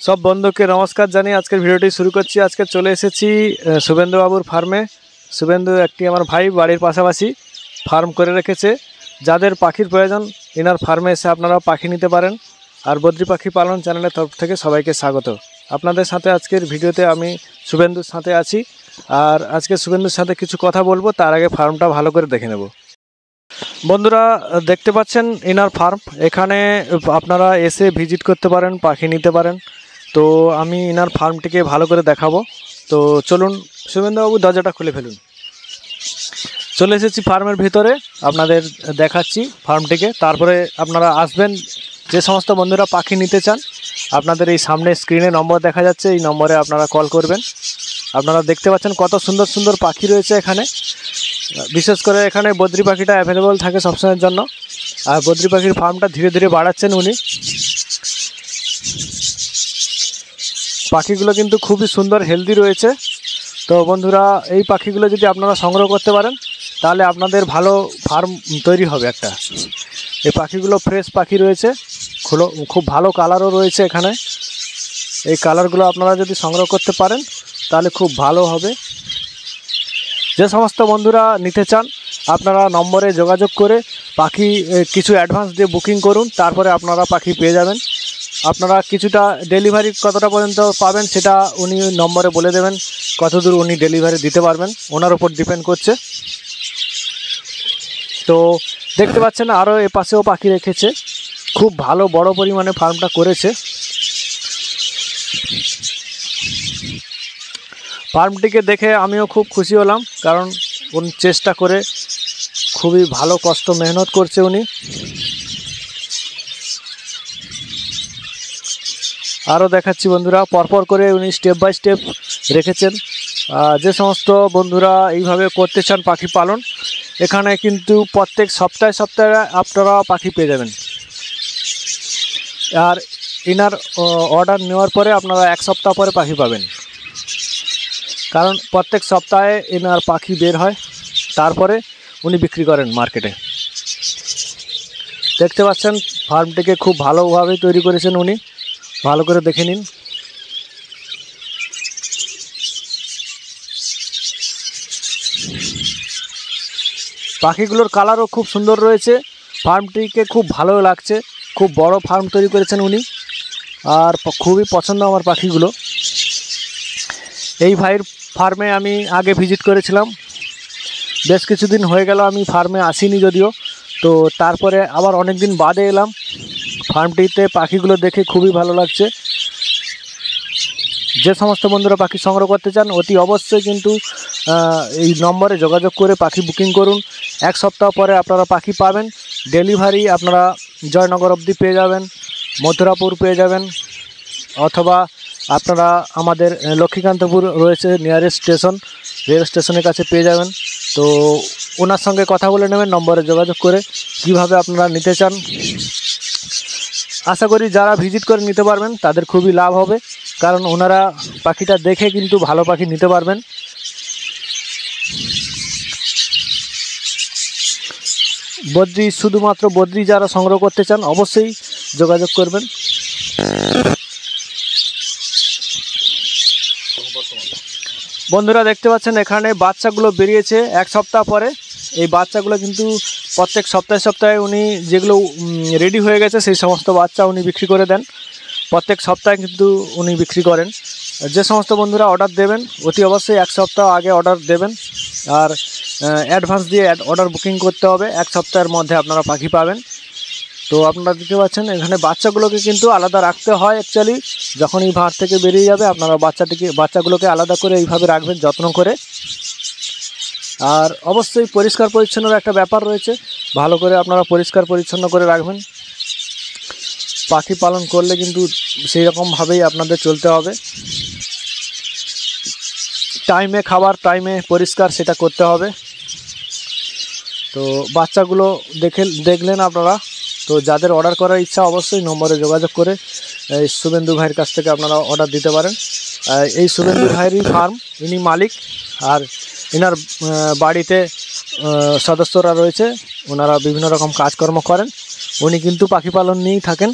सब बंधुके नमस्कार जानिए आजकल भिडियोटी शुरू करছি। আজকে চলে এসেছি শুভেন্দু বাবুর ফার্মে। শুভেন্দু একটি আমার ভাই বাড়ির পাশাপাশি ফার্ম করে রেখেছে। যাদের পাখির প্রয়োজন ইনার ফার্মে এসে আপনারা পাখি নিতে পারেন। আর বদ্রি পাখি পালন চ্যানেলের তরফ থেকে সবাইকে স্বাগত। আপনাদের সাথে আজকের ভিডিওতে আমি শুভেন্দুর সাথে আছি। আর আজকে শুভেন্দুর সাথে কিছু কথা বলবো, তার আগে ফার্মটা ভালো করে দেখে নেব। বন্ধুরা দেখতে পাচ্ছেন ইনার ফার্ম, এখানে আপনারা এসে ভিজিট করতে পারেন, পাখি নিতে পারেন। তো আমি ইনার ফার্মটিকে ভালো করে দেখাবো। তো চলুন শুভেন্দুবাবু দরজাটা খুলে ফেলুন। চলে এসেছি ফার্মের ভিতরে, আপনাদের দেখাচ্ছি ফার্মটিকে। তারপরে আপনারা আসবেন। যে সমস্ত বন্ধুরা পাখি নিতে চান আপনাদের এই সামনে স্ক্রিনে নম্বর দেখা যাচ্ছে, এই নম্বরে আপনারা কল করবেন। আপনারা দেখতে পাচ্ছেন কত সুন্দর সুন্দর পাখি রয়েছে এখানে। বিশেষ করে এখানে বদ্রি পাখিটা অ্যাভেলেবল থাকে সবসময়ের জন্য। আর বদ্রি পাখির ফার্মটা ধীরে ধীরে বাড়াচ্ছেন উনি। পাখিগুলো কিন্তু খুবই সুন্দর হেলদি রয়েছে। তো বন্ধুরা এই পাখিগুলো যদি আপনারা সংগ্রহ করতে পারেন তাহলে আপনাদের ভালো ফার্ম তৈরি হবে একটা। এই পাখিগুলো ফ্রেশ পাখি রয়েছে, খুব ভালো কালারও রয়েছে এখানে। এই কালারগুলো আপনারা যদি সংগ্রহ করতে পারেন তাহলে খুব ভালো হবে। যে সমস্ত বন্ধুরা নিতে চান আপনারা নম্বরে যোগাযোগ করে পাখি কিছু অ্যাডভান্স দিয়ে বুকিং করুন, তারপরে আপনারা পাখি পেয়ে যাবেন। আপনারা কিছুটা ডেলিভারি কতটা পর্যন্ত পাবেন সেটা উনি নম্বরে বলে দেবেন, কতদূর উনি ডেলিভারি দিতে পারবেন ওনার উপর ডিপেন্ড করছে। তো দেখতে পাচ্ছেন আরও এ পাশেও পাখি রেখেছে, খুব ভালো বড় পরিমাণে ফার্মটা করেছে। ফার্মটিকে দেখে আমিও খুব খুশি হলাম, কারণ উনি চেষ্টা করে খুবই ভালো কষ্ট মেহনত করছে উনি। আরও দেখাচ্ছি বন্ধুরা, পরপর করে উনি স্টেপ বাই স্টেপ রেখেছেন। যে সমস্ত বন্ধুরা এইভাবে করতে চান পাখি পালন, এখানে কিন্তু প্রত্যেক সপ্তাহে সপ্তাহে আপনারা পাখি পেয়ে যাবেন। আর ইনার অর্ডার নেওয়ার পরে আপনারা এক সপ্তাহ পরে পাখি পাবেন, কারণ প্রত্যেক সপ্তাহে ইনার পাখি বের হয়, তারপরে উনি বিক্রি করেন মার্কেটে। দেখতে পাচ্ছেন ফার্মটিকে খুব ভালোভাবে তৈরি করেছেন উনি, ভালো করে দেখে নিন। পাখিগুলোর কালারও খুব সুন্দর রয়েছে, ফার্মটিকে খুব ভালো লাগছে। খুব বড় ফার্ম তৈরি করেছেন উনি, আর খুবই পছন্দ আমার পাখিগুলো। এই ভাইয়ের ফার্মে আমি আগে ভিজিট করেছিলাম, বেশ কিছুদিন হয়ে গেল আমি ফার্মে আসিনি যদিও। তো তারপরে আবার অনেক দিন বাদে এলাম ফার্মটিতে। পাখিগুলো দেখে খুবই ভালো লাগছে। যে সমস্ত বন্ধুরা পাখি সংগ্রহ করতে চান অতি অবশ্যই কিন্তু এই নম্বরে যোগাযোগ করে পাখি বুকিং করুন। এক সপ্তাহ পরে আপনারা পাখি পাবেন। ডেলিভারি আপনারা জয়নগর অবধি পেয়ে যাবেন, মথুরাপুর পেয়ে যাবেন, অথবা আপনারা আমাদের লক্ষ্মীকান্তপুর রয়েছে নিয়ারেস্ট স্টেশন, রেল স্টেশনের কাছে পেয়ে যাবেন। তো ওনার সঙ্গে কথা বলে নেবেন নম্বরে যোগাযোগ করে কিভাবে আপনারা নিতে চান। আশা করি যারা ভিজিট করে নিতে পারবেন তাদের খুবই লাভ হবে, কারণ ওনারা পাখিটা দেখে কিন্তু ভালো পাখি নিতে পারবেন। বদ্রি, শুধুমাত্র বদ্রি যারা সংগ্রহ করতে চান অবশ্যই যোগাযোগ করবেন। বন্ধুরা দেখতে পাচ্ছেন এখানে বাচ্চাগুলো বেরিয়েছে এক সপ্তাহ পরে। এই বাচ্চাগুলো কিন্তু প্রত্যেক সপ্তাহে সপ্তাহে উনি যেগুলো রেডি হয়ে গেছে সেই সমস্ত বাচ্চা উনি বিক্রি করে দেন। প্রত্যেক সপ্তাহে কিন্তু উনি বিক্রি করেন। যে সমস্ত বন্ধুরা অর্ডার দেবেন অতি অবশ্যই এক সপ্তাহ আগে অর্ডার দেবেন, আর অ্যাডভান্স দিয়ে অর্ডার বুকিং করতে হবে। এক সপ্তাহের মধ্যে আপনারা পাখি পাবেন। তো আপনারা দেখতে পাচ্ছেন এখানে বাচ্চাগুলোকে কিন্তু আলাদা রাখতে হয় অ্যাকচুয়ালি। যখন এই ভাঁড় থেকে বেরিয়ে যাবে আপনারা বাচ্চাগুলোকে আলাদা করে এইভাবে রাখবেন যত্ন করে। আর অবশ্যই পরিষ্কার পরিচ্ছন্নর একটা ব্যাপার রয়েছে, ভালো করে আপনারা পরিষ্কার পরিচ্ছন্ন করে রাখবেন। পাখি পালন করলে কিন্তু সেই রকমভাবেই আপনাদের চলতে হবে। টাইমে খাবার, টাইমে পরিষ্কার সেটা করতে হবে। তো বাচ্চাগুলো দেখলেন আপনারা। তো যাদের অর্ডার করার ইচ্ছা অবশ্যই নম্বরে যোগাযোগ করে এই শুভেন্দু ভাইয়ের কাছ থেকে আপনারা অর্ডার দিতে পারেন। এই শুভেন্দু ভাইয়েরই ফার্ম, ইনি মালিক। আর এনার বাড়িতে সদস্যরা রয়েছে, ওনারা বিভিন্ন রকম কাজকর্ম করেন। উনি কিন্তু পাখি পালন নিয়েই থাকেন।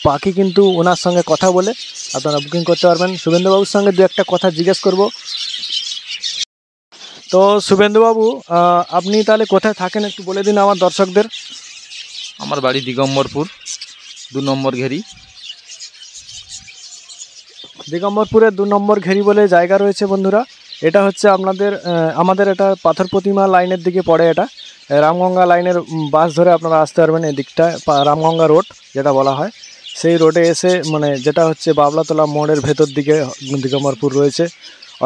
বাকি কিন্তু ওনার সঙ্গে কথা বলে আপনারা বুকিং করতে পারবেন। শুভেন্দুবাবুর সঙ্গে দু একটা কথা জিজ্ঞেস করব। তো শুভেন্দুবাবু, আপনি তাহলে কোথায় থাকেন একটু বলে দিন আমার দর্শকদের। আমার বাড়ি দিগম্বরপুর 2 নম্বর ঘেরি। দিগম্বরপুরের 2 নম্বর ঘেরি বলে জায়গা রয়েছে বন্ধুরা। এটা হচ্ছে আমাদের এটা পাথর প্রতিমা লাইনের দিকে পড়ে। এটা রামগঙ্গা লাইনের বাস ধরে আপনারা আসতে পারবেন এই দিকটা, রামগঙ্গা রোড যেটা বলা হয়, সেই রোডে এসে মানে যেটা হচ্ছে বাবলাতলা মোড়ের ভেতর দিকে দিগম্বরপুর রয়েছে,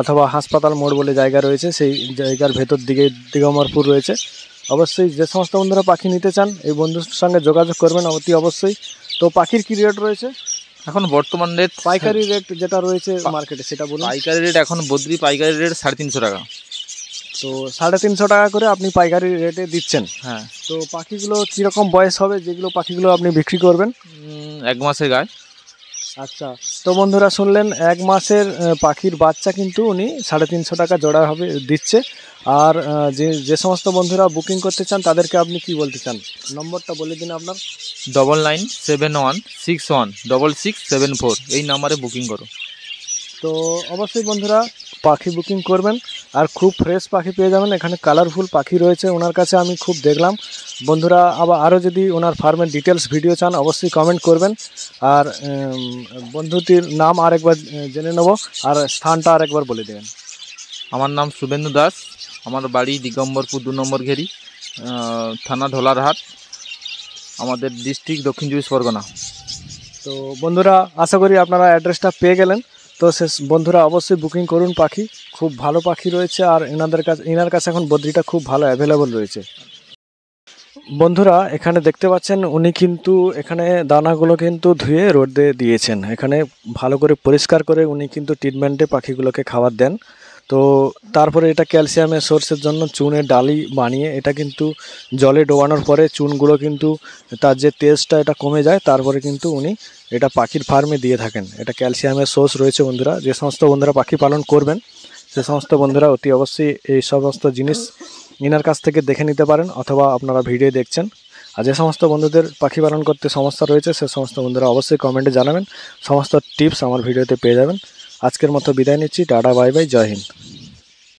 অথবা হাসপাতাল মোড় বলে জায়গা রয়েছে, সেই জায়গার ভেতর দিকে দিগম্বরপুর রয়েছে। অবশ্যই যে সমস্ত বন্ধুরা পাখি নিতে চান এই বন্ধুর সঙ্গে যোগাযোগ করবেন অতি অবশ্যই। তো পাখির কী রেট রয়েছে এখন বর্তমান রেট? পাইকারি রেট যেটা রয়েছে মার্কেটে সেটা বলুন। পাইকারি রেট এখন বদ্রি পাইকারি রেট 350 টাকা। তো 350 টাকা করে আপনি পাইকারি রেটে দিচ্ছেন। হ্যাঁ। তো পাখিগুলো কীরকম বয়স হবে যেগুলো পাখিগুলো আপনি বিক্রি করবেন? 1 মাসের গায়ে। আচ্ছা, তো বন্ধুরা শুনলেন 1 মাসের পাখির বাচ্চা কিন্তু উনি 350 টাকা জোড়া হবে দিচ্ছে। আর যে সমস্ত বন্ধুরা বুকিং করতে চান তাদেরকে আপনি কি বলতে চান? নম্বরটা বলে দিন আপনার। 9971616674 এই নাম্বারে বুকিং করো। তো অবশ্যই বন্ধুরা পাখি বুকিং করবেন, আর খুব ফ্রেশ পাখি পেয়ে যাবেন। এখানে কালারফুল পাখি রয়েছে ওনার কাছে, আমি খুব দেখলাম। বন্ধুরা আরও যদি ওনার ফার্মের ডিটেলস ভিডিও চান অবশ্যই কমেন্ট করবেন। আর বন্ধুটির নাম আরেকবার জেনে নেব, আর স্থানটা আরেকবার বলে দেবেন। আমার নাম শুভেন্দু দাস, আমার বাড়ি দিগম্বরপুর 2 নম্বর ঘেরি, থানা ঢোলারহাট, আমাদের ডিস্ট্রিক্ট দক্ষিণ 24 পরগনা। তো বন্ধুরা আশা করি আপনারা অ্যাড্রেসটা পেয়ে গেলেন। তো বন্ধুরা অবশ্যই বুকিং করুন পাখি, খুব ভালো পাখি রয়েছে। আর এনার কাছে এখন বদ্রিটা খুব ভালো অ্যাভেলেবল রয়েছে। বন্ধুরা এখানে দেখতে পাচ্ছেন উনি কিন্তু এখানে দানাগুলো কিন্তু ধুয়ে রোদে দিয়েছেন। এখানে ভালো করে পরিষ্কার করে উনি কিন্তু ট্রিটমেন্টে পাখিগুলোকে খাবার দেন। তো তারপরে এটা ক্যালসিয়ামের সোর্সের জন্য চুনের ডালি বানিয়ে এটা কিন্তু জলে ডোবানোর পরে চুনগুলো কিন্তু তার যে টেস্টটা এটা কমে যায়, তারপরে কিন্তু উনি এটা পাখির ফার্মে দিয়ে থাকেন। এটা ক্যালসিয়ামের সোর্স রয়েছে বন্ধুরা। যে সমস্ত বন্ধুরা পাখি পালন করবেন সে সমস্ত বন্ধুরা অতি অবশ্যই এই সমস্ত জিনিস ইনার কাছ থেকে দেখে নিতে পারেন, অথবা আপনারা ভিডিও দেখছেন। আর যে সমস্ত বন্ধুদের পাখি পালন করতে সমস্যা রয়েছে সে সমস্ত বন্ধুরা অবশ্যই কমেন্টে জানাবেন। সমস্ত টিপস আমার ভিডিওতে পেয়ে যাবেন। আজকের মতো বিদায় নিচ্ছি। টাটা, বাই বাই, জয় হিন্দ।